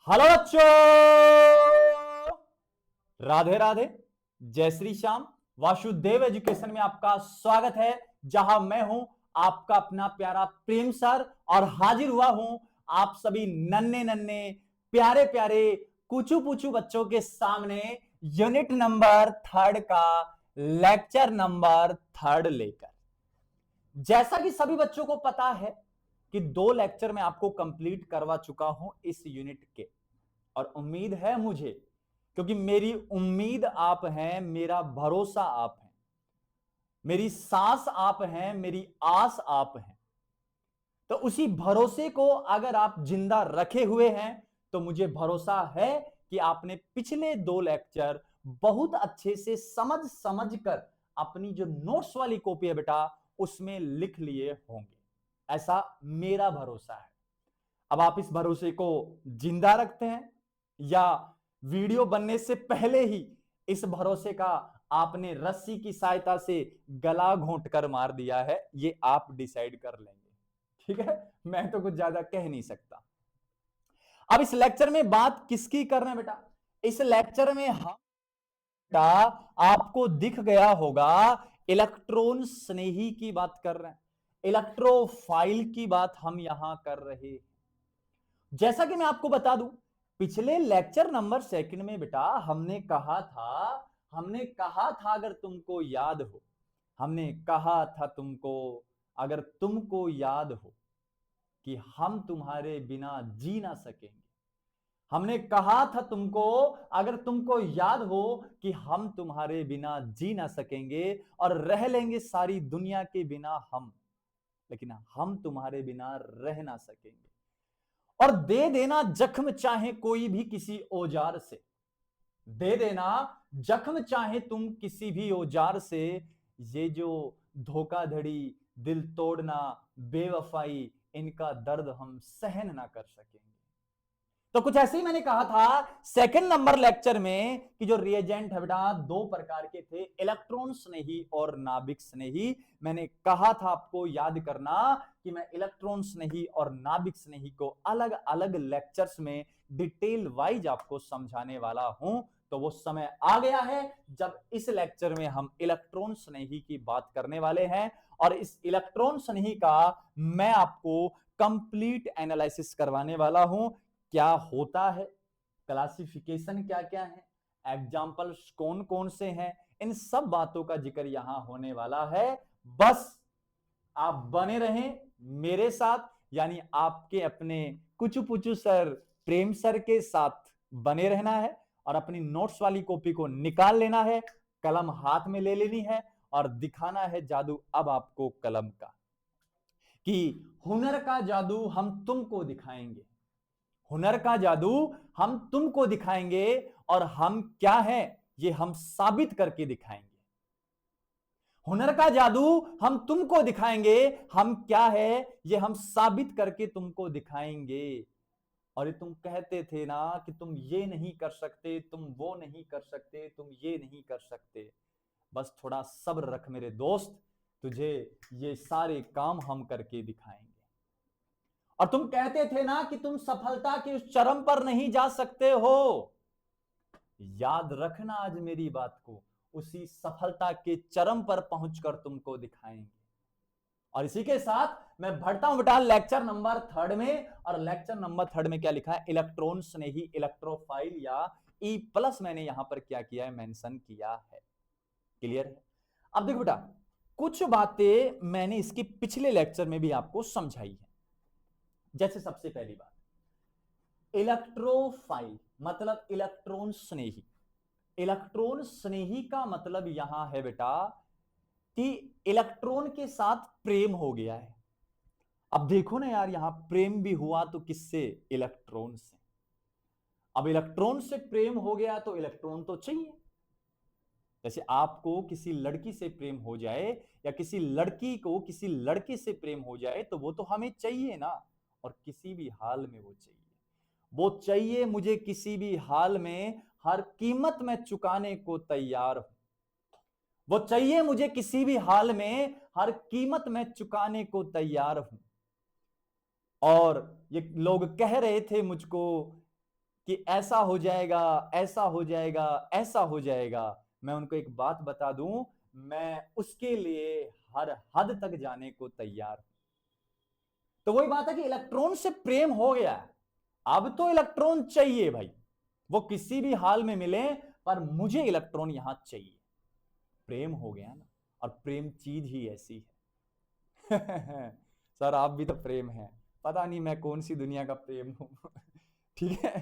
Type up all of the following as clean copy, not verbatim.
Hello बच्चों, राधे राधे, जय Shri Shyam. Vasudev education में आपका स्वागत है, जहां मैं हूं आपका अपना प्यारा प्रेम सर और हाजिर हुआ हूं आप सभी नन्हे नन्हे प्यारे प्यारे कुचू पुचू बच्चों के सामने यूनिट नंबर 3 का लेक्चर नंबर 3 लेकर। जैसा कि सभी बच्चों को पता है कि 2 लेक्चर मैं आपको कंप्लीट करवा चुका हूं इस यूनिट के, और उम्मीद है मुझे, क्योंकि मेरी उम्मीद आप हैं, मेरा भरोसा आप हैं, मेरी सांस आप हैं, मेरी आस आप हैं। तो उसी भरोसे को अगर आप जिंदा रखे हुए हैं तो मुझे भरोसा है कि आपने पिछले 2 लेक्चर बहुत अच्छे से समझ समझ कर अपनी जो नोट्स वाली कॉपी है बेटा उसमें लिख लिए होंगे, ऐसा मेरा भरोसा है। अब आप इस भरोसे को जिंदा रखते हैं या वीडियो बनने से पहले ही इस भरोसे का आपने रस्सी की सहायता से गला घोंट कर मार दिया है, ये आप डिसाइड कर लेंगे। ठीक है, मैं तो कुछ ज्यादा कह नहीं सकता। अब इस लेक्चर में बात किसकी कर रहे हैं बेटा? इस लेक्चर में हम बेटा आपको दिख गया होगा इलेक्ट्रॉन स्नेही की बात कर रहे हैं, इलेक्ट्रोफाइल की बात हम यहां कर रहे हैं। जैसा कि मैं आपको बता दूं, पिछले लेक्चर नंबर 2 में बेटा हमने कहा था अगर तुमको याद हो, हमने कहा था तुमको, अगर तुमको याद हो कि हम तुम्हारे बिना जी ना सकेंगे। हमने कहा था तुमको, अगर तुमको याद हो कि हम तुम्हारे बिना जी ना सकेंगे और रह लेंगे सारी दुनिया के बिना हम, लेकिन हम तुम्हारे बिना रह ना सकेंगे। और दे देना जख्म चाहे कोई भी किसी औजार से, दे देना जख्म चाहे तुम किसी भी औजार से, ये जो धोखाधड़ी, दिल तोड़ना, बेवफाई, इनका दर्द हम सहन ना कर सकेंगे। तो कुछ ऐसे ही मैंने कहा था 2 नंबर लेक्चर में कि जो रिएजेंट है बेटा 2 प्रकार के थे, इलेक्ट्रॉन स्नेही और नाभिक स्नेही। मैंने कहा था आपको याद करना कि मैं इलेक्ट्रॉन स्नेही और नाभिक स्नेही को अलग अलग लेक्चर्स में डिटेल वाइज आपको समझाने वाला हूं। तो वो समय आ गया है जब इस लेक्चर में हम इलेक्ट्रॉन स्नेही की बात करने वाले हैं, और इस इलेक्ट्रॉन स्नेही का मैं आपको कंप्लीट एनालिसिस करवाने वाला हूं। क्या होता है, क्लासिफिकेशन क्या क्या है, एग्जाम्पल्स कौन कौन से हैं, इन सब बातों का जिक्र यहां होने वाला है। बस आप बने रहें मेरे साथ, यानी आपके अपने कुचू पुचू सर प्रेम सर के साथ बने रहना है, और अपनी नोट्स वाली कॉपी को निकाल लेना है, कलम हाथ में ले लेनी है और दिखाना है जादू अब आपको कलम का, कि हुनर का जादू हम तुमको दिखाएंगे, हुनर का जादू हम तुमको दिखाएंगे, और हम क्या है ये हम साबित करके दिखाएंगे। हुनर का जादू हम तुमको दिखाएंगे, हम क्या है ये हम साबित करके तुमको दिखाएंगे। और ये तुम कहते थे ना कि तुम ये नहीं कर सकते, तुम वो नहीं कर सकते, तुम ये नहीं कर सकते, बस थोड़ा सब्र रख मेरे दोस्त, तुझे ये सारे काम हम करके दिखाएंगे। और तुम कहते थे ना कि तुम सफलता के उस चरम पर नहीं जा सकते हो, याद रखना आज मेरी बात को, उसी सफलता के चरम पर पहुंचकर तुमको दिखाएंगे। और इसी के साथ मैं बढ़ता हूं बेटा लेक्चर नंबर 3 में, और लेक्चर नंबर 3 में क्या लिखा है, इलेक्ट्रॉन स्नेही इलेक्ट्रोफाइल या E+ मैंने यहां पर क्या किया है, मेंशन किया है। क्लियर है? अब देखो बेटा, कुछ बातें मैंने इसके पिछले लेक्चर में भी आपको समझाई है। जैसे सबसे पहली बात, इलेक्ट्रोफाइल मतलब इलेक्ट्रॉन स्नेही। इलेक्ट्रॉन स्नेही का मतलब यहां है बेटा कि इलेक्ट्रॉन के साथ प्रेम हो गया है। अब देखो ना यार, यहां प्रेम भी हुआ तो किससे, इलेक्ट्रॉन से। अब इलेक्ट्रॉन से प्रेम हो गया तो इलेक्ट्रॉन तो चाहिए। जैसे आपको किसी लड़की से प्रेम हो जाए, या किसी लड़की को किसी लड़के से प्रेम हो जाए, तो वो तो हमें चाहिए ना, और किसी भी हाल में वो चाहिए। वो चाहिए मुझे किसी भी हाल में, हर कीमत में चुकाने को तैयार हूं। वो चाहिए मुझे किसी भी हाल में, हर कीमत में चुकाने को तैयार हूं। और ये लोग कह रहे थे मुझको कि ऐसा हो जाएगा, ऐसा हो जाएगा, ऐसा हो जाएगा, मैं उनको एक बात बता दूं, मैं उसके लिए हर हद तक जाने को तैयार हूं। तो वही बात है कि इलेक्ट्रॉन से प्रेम हो गया, अब तो इलेक्ट्रॉन चाहिए भाई, वो किसी भी हाल में मिले पर मुझे इलेक्ट्रॉन यहां चाहिए। प्रेम हो गया ना, और प्रेम चीज ही ऐसी है सर आप भी तो प्रेम है, पता नहीं मैं कौन सी दुनिया का प्रेम हूं ठीक है।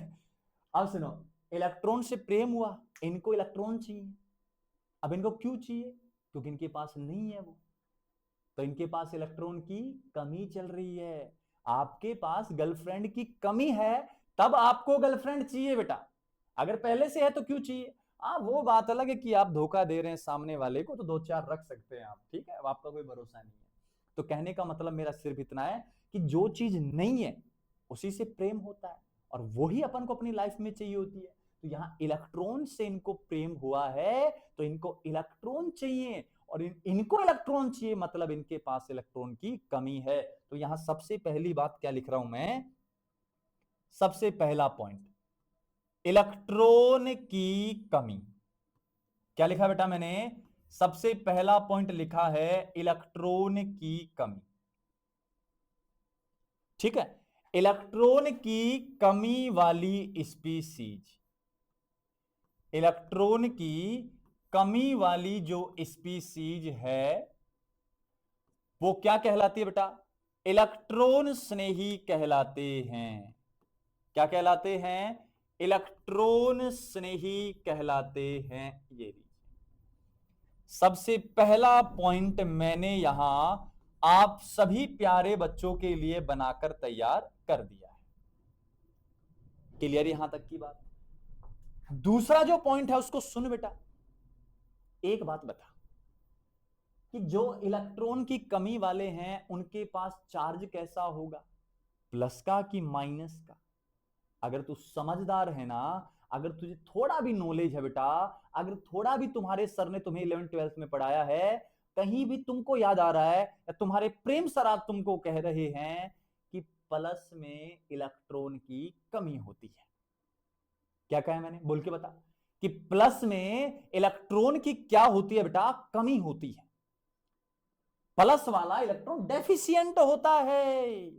अब सुनो, इलेक्ट्रॉन से प्रेम हुआ, इनको इलेक्ट्रॉन चाहिए। अब इनको क्यों चाहिए? क्योंकि इनके पास नहीं है वो, तो इनके पास इलेक्ट्रॉन की कमी चल रही है। आपके पास गर्लफ्रेंड की कमी है, तब आपको गर्लफ्रेंड चाहिए बेटा। अगर पहले से है तो क्यों चाहिए? वो बात अलग है कि आप धोखा दे रहे हैं सामने वाले को, तो दो चार रख सकते हैं आप, ठीक है, आपका कोई भरोसा नहीं है। तो कहने का मतलब मेरा सिर्फ इतना है कि जो चीज नहीं है उसी से प्रेम होता है, और वही अपन को अपनी लाइफ में चाहिए होती है। तो यहां इलेक्ट्रॉन से इनको प्रेम हुआ है, तो इनको इलेक्ट्रॉन चाहिए, और इनको इलेक्ट्रॉन चाहिए, मतलब इनके पास इलेक्ट्रॉन की कमी है। तो यहां सबसे पहली बात क्या लिख रहा हूं मैं, सबसे पहला पॉइंट, इलेक्ट्रॉन की कमी। क्या लिखा बेटा मैंने? सबसे पहला पॉइंट लिखा है इलेक्ट्रॉन की कमी। ठीक है, इलेक्ट्रॉन की कमी वाली स्पीसीज, इलेक्ट्रॉन की कमी वाली जो स्पीसीज है वो क्या कहलाती है बेटा? इलेक्ट्रॉन स्नेही कहलाते हैं। क्या कहलाते हैं? इलेक्ट्रॉन स्नेही कहलाते हैं। ये सबसे पहला पॉइंट मैंने यहां आप सभी प्यारे बच्चों के लिए बनाकर तैयार कर दिया है। क्लियर यहां तक की बात? दूसरा जो पॉइंट है उसको सुन बेटा। एक बात बता कि जो इलेक्ट्रॉन की कमी वाले हैं उनके पास चार्ज कैसा होगा, प्लस का कि माइनस का? अगर तू समझदार है ना, अगर तुझे थोड़ा भी नॉलेज है बेटा, अगर थोड़ा भी तुम्हारे सर ने तुम्हें 11th 12th में पढ़ाया है, कहीं भी तुमको याद आ रहा है, या तुम्हारे प्रेम सर आप तुमको कह रहे हैं कि प्लस में इलेक्ट्रॉन की कमी होती है, क्या कहा मैंने? बोल के बता कि प्लस में इलेक्ट्रॉन की क्या होती है बेटा? कमी होती है। प्लस वाला इलेक्ट्रॉन डेफिशिएंट होता है।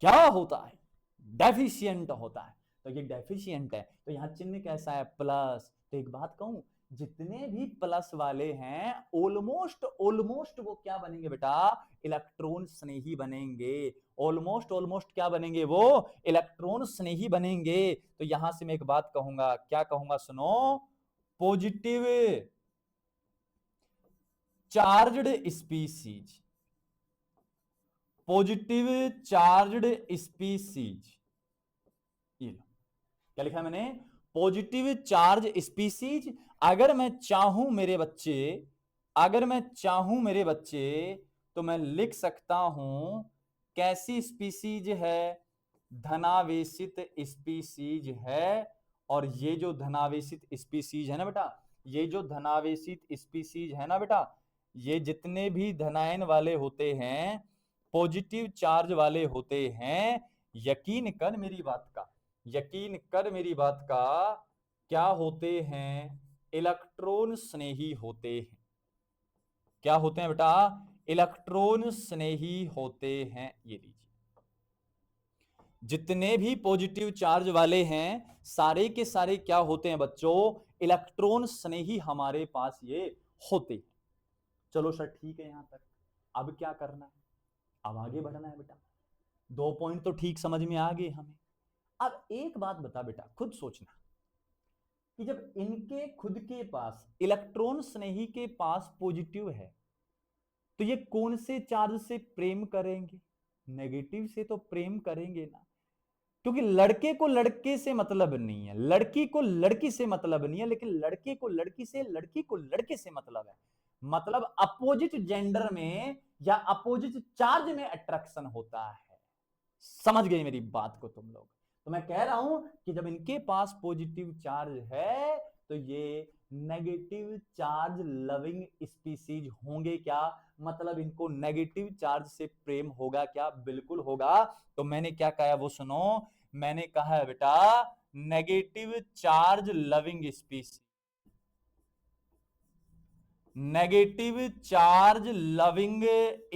क्या होता है? डेफिशिएंट होता है। तो ये डेफिशिएंट है, तो यहां चिन्ह कैसा है? प्लस। तो एक बात कहूं, जितने भी प्लस वाले हैं ऑलमोस्ट ऑलमोस्ट वो क्या बनेंगे बेटा? इलेक्ट्रॉन स्नेही बनेंगे। ऑलमोस्ट ऑलमोस्ट क्या बनेंगे? वो इलेक्ट्रॉन स्नेही बनेंगे। तो यहां से मैं एक बात कहूंगा, क्या कहूंगा सुनो, positive charged species, positive charged species, ये लो क्या लिखा है मैंने? Positive charge species. अगर मैं चाहूं मेरे बच्चे, अगर मैं चाहूं मेरे बच्चे, तो मैं लिख सकता हूं कैसी स्पीसीज है? धनावेशित स्पीसीज है। और ये जो धनावेशित स्पीसीज है ना बेटा, ये जो धनावेशित स्पीसीज है ना बेटा, ये जितने भी धनायन वाले होते हैं, पॉजिटिव चार्ज वाले होते हैं, यकीन कर मेरी बात का, यकीन कर मेरी बात का, क्या होते हैं? इलेक्ट्रॉन स्नेही होते हैं। क्या होते हैं बेटा? इलेक्ट्रॉन स्नेही होते हैं। ये लीजिए, जितने भी पॉजिटिव चार्ज वाले हैं सारे के सारे क्या होते हैं बच्चों? इलेक्ट्रॉन स्नेही हमारे पास ये होते हैं। चलो सर ठीक है यहां तक, अब क्या करना है? अब आगे बढ़ना है बेटा। दो पॉइंट तो ठीक समझ में आ गए हमें। अब एक बात बता बेटा, खुद सोचना कि जब इनके खुद के पास इलेक्ट्रॉन स्नेही के पास पॉजिटिव है, तो ये कौन से चार्ज से प्रेम करेंगे? नेगेटिव से तो प्रेम करेंगे ना, क्योंकि लड़के को लड़के से मतलब नहीं है, लड़की को लड़की से मतलब नहीं है, लेकिन लड़के को लड़की से, लड़की को लड़के से मतलब है। मतलब अपोजिट जेंडर में या अपोजिट चार्ज में अट्रैक्शन होता है। समझ गए मेरी बात को तुम लोग? तो मैं कह रहा हूं कि जब इनके पास पॉजिटिव चार्ज है, तो ये नेगेटिव चार्ज लविंग स्पीसीज होंगे। क्या मतलब? इनको नेगेटिव चार्ज से प्रेम होगा क्या? बिल्कुल होगा। तो मैंने क्या कहा वो सुनो, मैंने कहा है बेटा negative charge loving species, negative charge loving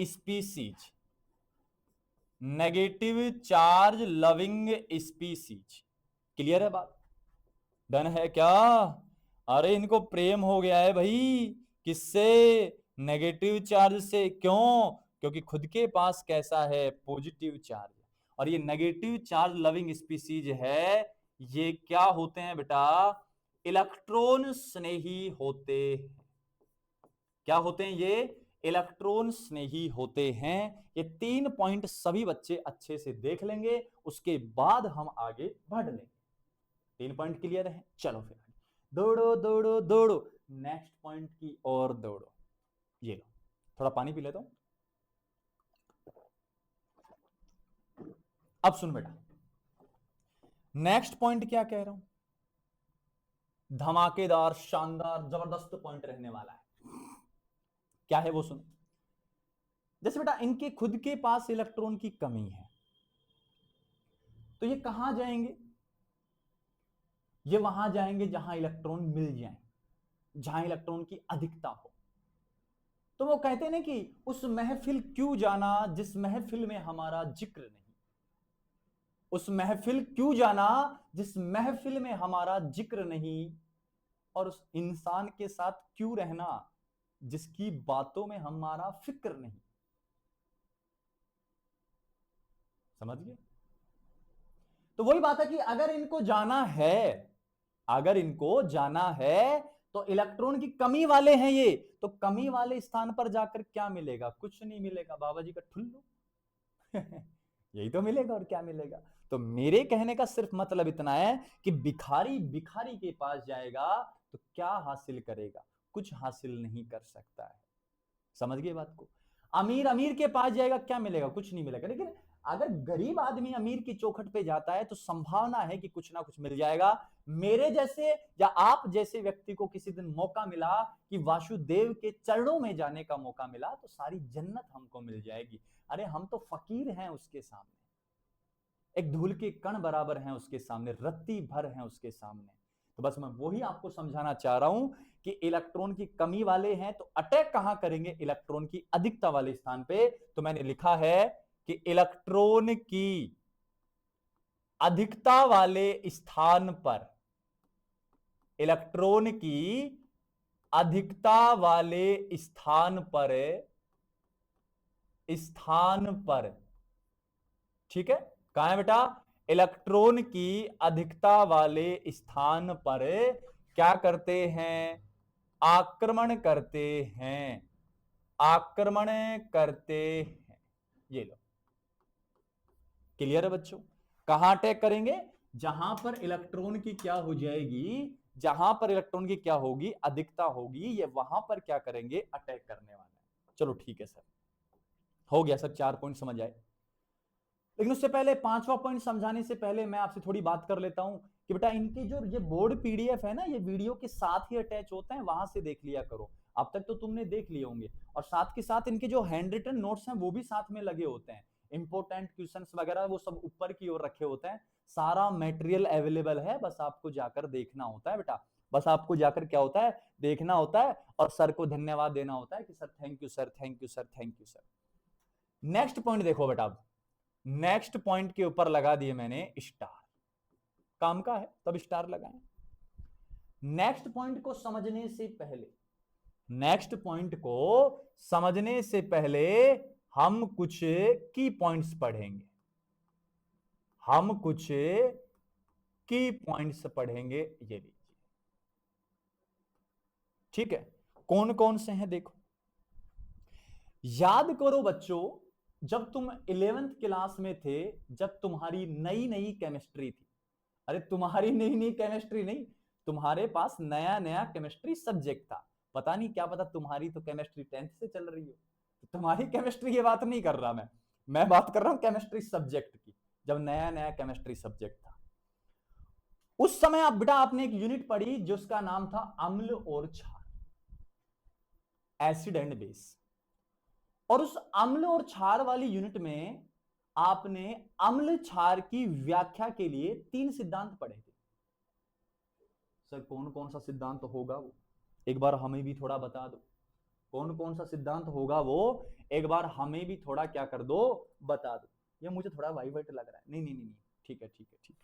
species, negative charge loving species. Clear है बात? डन है क्या? अरे इनको प्रेम हो गया है भाई, किससे? नेगेटिव चार्ज से। क्यों? क्योंकि खुद के पास कैसा है? Positive charge. और ये नेगेटिव चार्ज लविंग स्पीसीज है, ये क्या होते हैं बेटा? इलेक्ट्रॉन स्नेही होते हैं। क्या होते हैं ये? इलेक्ट्रॉन स्नेही होते हैं। ये 3 पॉइंट सभी बच्चे अच्छे से देख लेंगे, उसके बाद हम आगे बढ़ लेंगे। 3 पॉइंट क्लियर है? चलो फिर दौड़ो दौड़ो दौड़ो, नेक्स्ट पॉइंट की ओर दौड़ो। ये लो, थोड़ा पानी पी लेता हूं। अब सुन बेटा, नेक्स्ट पॉइंट क्या कह रहा हूं? धमाकेदार, शानदार, जबरदस्त पॉइंट रहने वाला है। क्या है वो सुन। जैसे बेटा इनके खुद के पास इलेक्ट्रॉन की कमी है, तो ये कहां जाएंगे? ये वहां जाएंगे जहां इलेक्ट्रॉन मिल जाए, जहां इलेक्ट्रॉन की अधिकता हो। तो वो कहते हैं ना कि उस महफिल क्यों जाना जिस महफिल में हमारा जिक्र नहीं, उस महफिल क्यों जाना जिस महफिल में हमारा जिक्र नहीं, और उस इंसान के साथ क्यों रहना जिसकी बातों में हमारा फिक्र नहीं। समझ गए? तो वही बात है कि अगर इनको जाना है, अगर इनको जाना है तो इलेक्ट्रॉन की कमी वाले हैं ये, तो कमी वाले स्थान पर जाकर क्या मिलेगा? कुछ नहीं मिलेगा, बाबा जी का ठुल्लू। यही तो मिलेगा, और क्या मिलेगा? तो मेरे कहने का सिर्फ मतलब इतना है कि भिखारी भिखारी के पास जाएगा तो क्या हासिल करेगा? कुछ हासिल नहीं कर सकता है। समझ गए बात को? अमीर अमीर के पास जाएगा, क्या मिलेगा? कुछ नहीं मिलेगा। लेकिन अगर गरीब आदमी अमीर की चौखट पे जाता है तो संभावना है कि कुछ ना कुछ मिल जाएगा। मेरे जैसे या आप जैसे व्यक्ति को किसी दिन मौका मिला कि वासुदेव के चरणों में जाने का मौका मिला, तो सारी जन्नत हमको मिल जाएगी। अरे हम तो फकीर हैं उसके सामने, एक धूल के कण बराबर हैं उसके सामने, रत्ती भर हैं उसके सामने। तो बस मैं वही आपको समझाना चाह रहा हूं कि इलेक्ट्रॉन की कमी वाले हैं तो अटैक कहां करेंगे? इलेक्ट्रॉन की अधिकता वाले स्थान पे। तो मैंने लिखा है कि इलेक्ट्रॉन की अधिकता वाले स्थान पर, इलेक्ट्रॉन की अधिकता वाले स्थान पर, स्थान पर, ठीक है? कहां है बेटा? इलेक्ट्रॉन की अधिकता वाले स्थान पर क्या करते हैं? आक्रमण करते हैं, आक्रमण करते हैं। ये लो, क्लियर है बच्चों? कहां अटैक करेंगे? जहां पर इलेक्ट्रॉन की क्या हो जाएगी, जहां पर इलेक्ट्रॉन की क्या होगी? अधिकता होगी। ये वहां पर क्या करेंगे? अटैक करने वाला है। चलो ठीक है सर, हो गया सर, 4 पॉइंट समझ आए। लेकिन उससे पहले 5वां पॉइंट समझाने से पहले मैं आपसे थोड़ी बात कर लेता हूं कि बेटा इनकी जो ये बोर्ड पीडीएफ है ना, ये वीडियो के साथ ही अटैच होते हैं, वहां से देख लिया करो। अब तक तो तुमने देख लिए होंगे। और साथ के साथ इनके जो हैंड रिटन नोट्स हैं वो भी साथ में लगे होते हैं। इंपॉर्टेंट क्वेश्चंस वगैरह वो सब ऊपर की ओर रखे होते हैं। सारा मटेरियल अवेलेबल है, बस आपको जाकर देखना होता है बेटा। बस आपको जाकर क्या होता है? देखना होता है और सर को धन्यवाद देना होता है कि sir thank you sir, thank you sir, thank you sir. Next point देखो बेटा, अब नेक्स्ट पॉइंट के ऊपर लगा दिए मैंने स्टार। काम का है तब स्टार लगाएं। नेक्स्ट पॉइंट को समझने से पहले, नेक्स्ट पॉइंट को समझने से पहले हम कुछ की पॉइंट्स पढ़ेंगे। हम कुछ की पॉइंट्स पढ़ेंगे, ये लीजिए, ठीक है? कौन कौन से हैं देखो, याद करो बच्चों, जब तुम 11th क्लास में थे, जब तुम्हारी नई नई केमिस्ट्री थी, अरे तुम्हारी नई नई केमिस्ट्री नहीं, तुम्हारे पास नया नया केमिस्ट्री सब्जेक्ट था। पता नहीं क्या पता, तुम्हारी तो केमिस्ट्री 10th से चल रही हो, तो तुम्हारी केमिस्ट्री की बात नहीं कर रहा मैं बात कर रहा हूं केमिस्ट्री सब्जेक्ट की, जब नया नया केमिस्ट्री सब्जेक्ट था। उस समय आप बेटा आपने एक यूनिट पढ़ी जिसका नाम था अम्ल और क्षार, एसिड एंड बेस। और उस अम्ल और क्षार वाली यूनिट में आपने अम्ल क्षार की व्याख्या के लिए 3 सिद्धांत पढ़े थे। सर कौन कौन सा सिद्धांत होगा वो, एक बार हमें भी थोड़ा बता दो। कौन कौन सा सिद्धांत होगा वो, एक बार हमें भी थोड़ा क्या कर दो, बता दो। ये मुझे थोड़ा वाइवाइट लग रहा है। नहीं नहीं नहीं, ठीक है ठीक है ठीक है,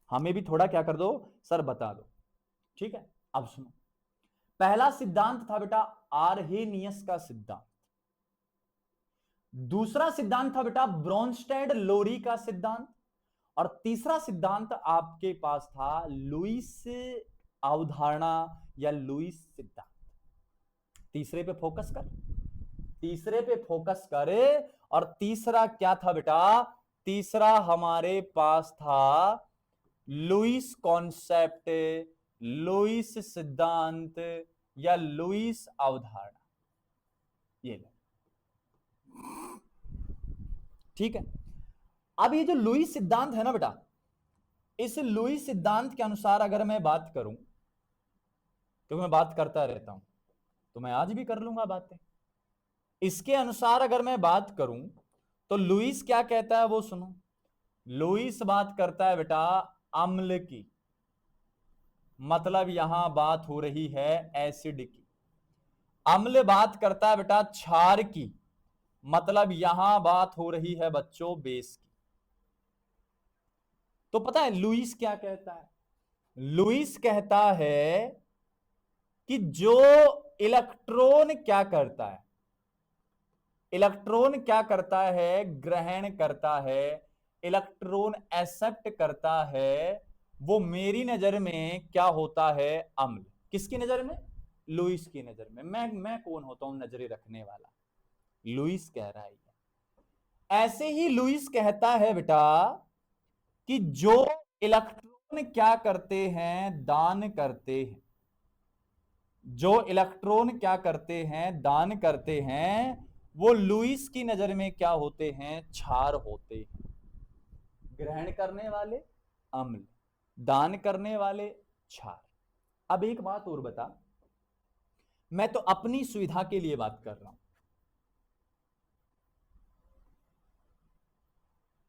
हमें भी थोड़ा क्या कर दो सर, बता दो। ठीक है, अब सुनो। पहला सिद्धांत था बेटा आर्हेनियस का सिद्धांत। दूसरा सिद्धांत था बेटा ब्रोंस्टेड लोरी का सिद्धांत। और तीसरा सिद्धांत आपके पास था लुईस अवधारणा या लुईस सिद्धांत। तीसरे पे फोकस कर, तीसरे पे फोकस करे। और तीसरा क्या था बेटा, तीसरा हमारे पास था लुईस कॉन्सेप्ट, लुईस सिद्धांत या लुईस अवधारणा। ये ले, ठीक है। अब ये जो लुईस सिद्धांत है ना बेटा, इस लुईस सिद्धांत के अनुसार अगर मैं बात करूं, क्योंकि मैं बात करता रहता हूं तो मैं आज भी कर लूंगा बातें। इसके अनुसार अगर मैं बात करूं तो लुईस क्या कहता है वो सुनो। लुईस बात करता है बेटा अम्ल की, मतलब यहां बात हो रही है एसिड की। अम्ल बात करता है बेटा क्षार की, मतलब यहां बात हो रही है बच्चों बेस की। तो पता है लुईस क्या कहता है, लुईस कहता है कि जो इलेक्ट्रॉन क्या करता है, इलेक्ट्रॉन क्या करता है, ग्रहण करता है, इलेक्ट्रॉन एक्सेप्ट करता है, वो मेरी नजर में क्या होता है, अम्ल। किसकी नजर में, लुईस की नजर में। मैं कौन होता हूं नजरें रखने वाला, लुईस कह रहा है। ऐसे ही लुईस कहता है बेटा कि जो इलेक्ट्रॉन क्या करते हैं, दान करते हैं, जो इलेक्ट्रॉन क्या करते हैं, दान करते हैं, वो लुईस की नजर में क्या होते हैं, क्षार होते हैं। ग्रहण करने वाले अम्ल, दान करने वाले क्षार। अब एक बात और बता, मैं तो अपनी सुविधा के लिए बात कर रहा हूं।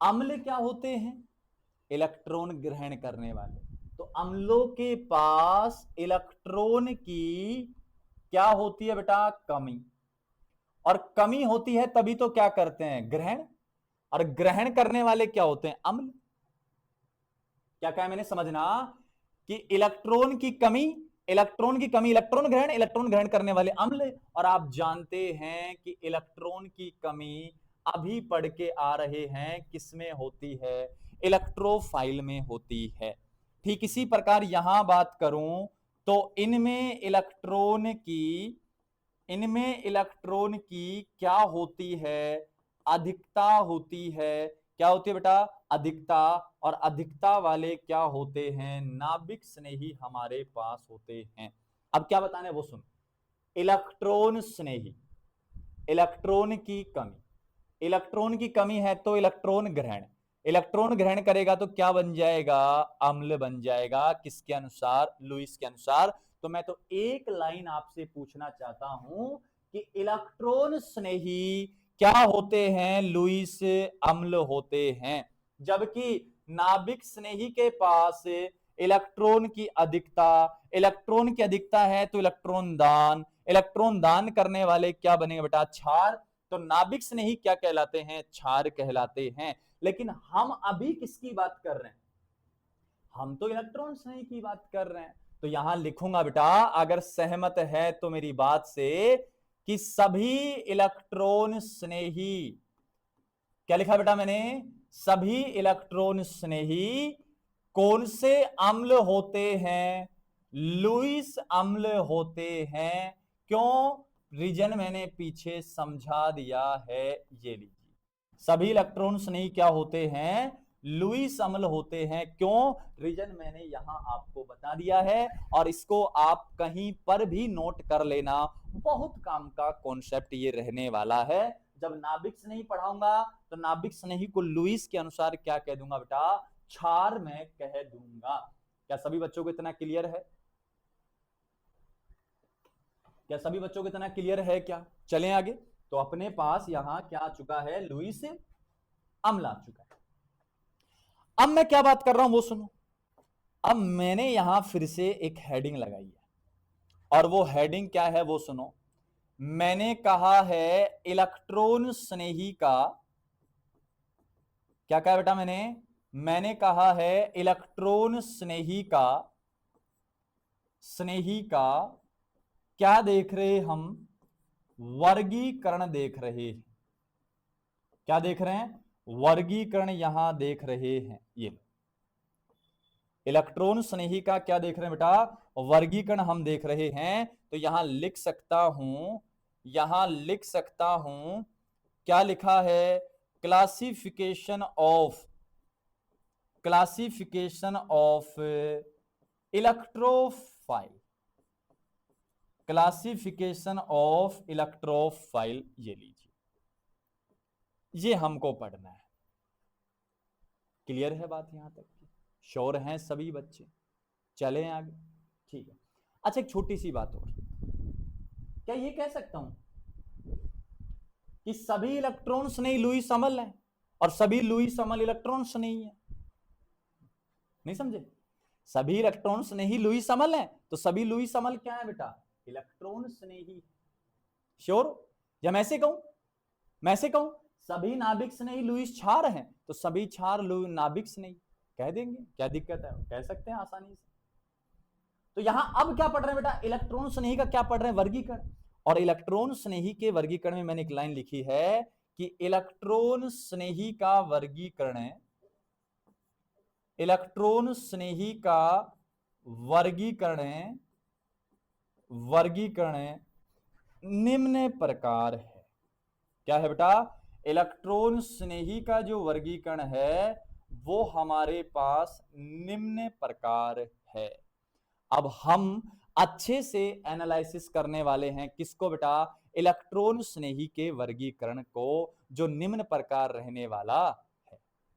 अम्ल क्या होते हैं, इलेक्ट्रॉन ग्रहण करने वाले। तो अम्लों के पास इलेक्ट्रॉन की क्या होती है बेटा, कमी। और कमी होती है तभी तो क्या करते हैं, ग्रहण। और ग्रहण करने वाले क्या होते हैं, अम्ल। क्या कहा मैंने, समझना कि इलेक्ट्रॉन की कमी, इलेक्ट्रॉन की कमी इलेक्ट्रॉन ग्रहण, इलेक्ट्रॉन ग्रहण करने वाले अम्ल। और आप जानते हैं कि इलेक्ट्रॉन की कमी अभी पढ़ के आ रहे हैं किसमें होती है, इलेक्ट्रोफाइल में होती है। ठीक इसी प्रकार यहां बात करूं तो इनमें इलेक्ट्रॉन की क्या होती है, अधिकता होती है। क्या होती है बेटा, अधिकता। और अधिकता वाले क्या होते हैं, नाभिक स्नेही हमारे पास होते हैं। अब क्या बताने वो सुन। इलेक्ट्रॉन स्नेही, इलेक्ट्रॉन की कमी, इलेक्ट्रॉन की कमी है तो इलेक्ट्रॉन ग्रहण, इलेक्ट्रॉन ग्रहण करेगा तो क्या बन जाएगा, अम्ल बन जाएगा। किसके अनुसार, लुईस के अनुसार। तो मैं तो एक लाइन आपसे पूछना चाहता हूं कि इलेक्ट्रॉन स्नेही क्या होते हैं, लुईस अम्ल होते हैं। जबकि नाभिक स्नेही के पास इलेक्ट्रॉन की अधिकता, इलेक्ट्रॉन की अधिकता है तो इलेक्ट्रॉन दान, इलेक्ट्रॉन दान करने वाले क्या बनेंगे बेटा, क्षार। तो नाभिक स्नेही क्या कहलाते हैं, क्षार कहलाते हैं। लेकिन हम अभी किसकी बात कर रहे हैं, हम तो इलेक्ट्रॉन स्नेही की बात कर रहे हैं। तो यहां लिखूंगा बेटा, अगर सहमत है तो मेरी बात से, कि सभी इलेक्ट्रॉन स्नेही, क्या लिखा बेटा मैंने, सभी इलेक्ट्रॉन स्नेही कौन से अम्ल होते हैं, लुईस अम्ल होते हैं। क्यों, रीजन मैंने पीछे समझा दिया है, ये लीजिए। सभी इलेक्ट्रॉन स्नेही क्या होते हैं, लुईस अम्ल होते हैं। क्यों, रीजन मैंने यहां आपको बता दिया है। और इसको आप कहीं पर भी नोट कर लेना, बहुत काम का कॉन्सेप्ट ये रहने वाला है। जब नाभिक स्नेही पढ़ाऊंगा तो नाभिक स्नेही को लुईस के अनुसार क्या कह दूंगा बेटा, क्षार में कह दूंगा। क्या सभी बच्चों को इतना क्लियर है, क्या सभी बच्चों को इतना क्लियर है क्या। चलें आगे। तो अपने पास यहां क्या आ चुका है, लुईस अम्ल आ चुका है। अब मैं क्या बात कर रहा हूं वो सुनो। अब मैंने यहां फिर से एक हेडिंग लगाई है, और वो हेडिंग क्या है वो सुनो। मैंने कहा है इलेक्ट्रॉन स्नेही का, क्या कहा बेटा मैंने कहा है इलेक्ट्रॉन स्नेही का क्या देख रहे हम, वर्गीकरण देख रहे हैं। क्या देख रहे हैं, वर्गीकरण यहां देख रहे हैं। ये इलेक्ट्रॉन स्नेही का क्या देख रहे हैं बेटा, वर्गीकरण हम देख रहे हैं। तो यहां लिख सकता हूं, क्या लिखा है, classification of electrophile, classification of electrophile. ये लीजिए, ये हमको पढ़ना है। क्लियर है बात यहां तक की, श्योर हैं सभी बच्चे, चलें आगे, ठीक है। अच्छा एक छोटी सी बात और, क्या ये कह सकता हूं कि सभी इलेक्ट्रॉन्स नहीं लुईस अमल है और सभी लुईस अमल इलेक्ट्रॉन्स नहीं है? नहीं समझे, सभी इलेक्ट्रॉन्स नहीं लुईस अमल है, तो सभी लुईस अमल क्या है बेटा, इलेक्ट्रॉन्स नहीं। श्योर? या मैं ऐसे कहूं सभी नाभिक्स नहीं लुईस क्षार हैं, तो सभी क्षार नाभिक्स नहीं, कह देंगे, क्या दिक्कत है, कह सकते हैं आसानी से। तो यहां अब क्या पढ़ रहे हैं बेटा, इलेक्ट्रॉन स्नेही का क्या पढ़ रहे हैं, वर्गीकरण। और इलेक्ट्रॉन स्नेही के वर्गीकरण में मैंने एक लाइन लिखी है कि इलेक्ट्रॉन स्नेही का वर्गीकरण निम्न प्रकार है। क्या है बेटा, इलेक्ट्रॉन स्नेही का जो वर्गीकरण है वो हमारे पास निम्न प्रकार है। अब हम अच्छे से एनालिसिस करने वाले हैं किसको बेटा, इलेक्ट्रॉन स्नेही के वर्गीकरण को, जो निम्न प्रकार रहने वाला